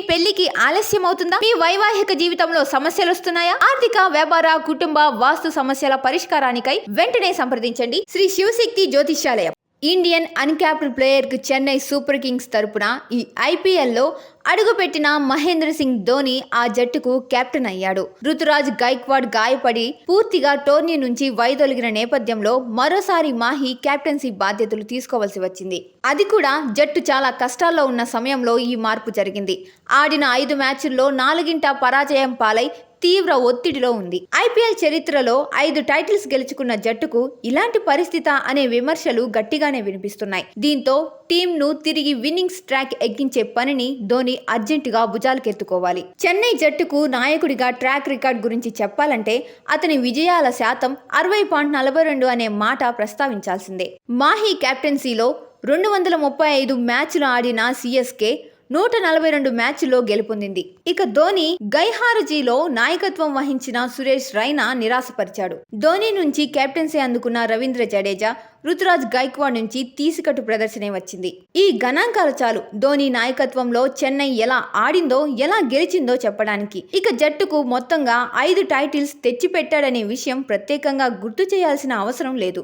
పెళ్లికి ఆలస్యం అవుతుందా? మీ వైవాహిక జీవితంలో సమస్యలు వస్తున్నాయా? ఆర్థిక, వ్యాపార, కుటుంబ, వాస్తు సమస్యల పరిష్కారానికై వెంటనే సంప్రదించండి శ్రీ శివశక్తి జ్యోతిష్యాలయం. ఇండియన్ అన్క్యాప్డ్ ప్లేయర్ కు చెన్నై సూపర్ కింగ్స్ తరపున ఈ ఐపీఎల్లో అడుగుపెట్టిన మహేంద్ర సింగ్ ధోని ఆ జట్టుకు కెప్టెన్ అయ్యాడు. రుతురాజ్ గైక్వాడ్ గాయపడి పూర్తిగా టోర్నీ నుంచి వైదొలిగిన నేపథ్యంలో మరోసారి మాహీ కెప్టెన్సీ బాధ్యతలు తీసుకోవాల్సి వచ్చింది. అది కూడా జట్టు చాలా కష్టాల్లో ఉన్న సమయంలో ఈ మార్పు జరిగింది. ఆడిన 5 మ్యాచ్ల్లో 4 పరాజయం పాలై తీవ్ర ఒత్తిడిలో ఉంది. ఐపీఎల్ చరిత్రలో 5 టైటిల్స్ గెలుచుకున్న జట్టుకు ఇలాంటి పరిస్థితి అనే విమర్శలు గట్టిగానే వినిపిస్తున్నాయి. దీంతో టీంను తిరిగి విన్నింగ్స్ ట్రాక్ ఎక్కించే పనిని ధోని అర్జెంటుగా భుజాలకెత్తుకోవాలి. చెన్నై జట్టుకు నాయకుడిగా ట్రాక్ రికార్డ్ గురించి చెప్పాలంటే అతని విజయాల శాతం 60.42 అనే మాట ప్రస్తావించాల్సిందే. మాహీ కెప్టెన్సీలో 235 మ్యాచ్లు ఆడిన సిఎస్కే 142 మ్యాచ్ల్లో గెలుపొందింది. ఇక ధోని గైహారజీలో నాయకత్వం వహించిన సురేష్ రైనా నిరాశపరిచాడు. ధోని నుంచి కెప్టెన్సీ అందుకున్న రవీంద్ర జడేజా, రుతురాజ్ గైక్వాడ్ నుంచి తీసికట్టు ప్రదర్శనే వచ్చింది. ఈ గణాంకాలు చాలు ధోని నాయకత్వంలో చెన్నై ఎలా ఆడిందో, ఎలా గెలిచిందో చెప్పడానికి. ఇక జట్టుకు మొత్తంగా 5 టైటిల్స్ తెచ్చిపెట్టాడనే విషయం ప్రత్యేకంగా గుర్తు చేయాల్సిన అవసరం లేదు.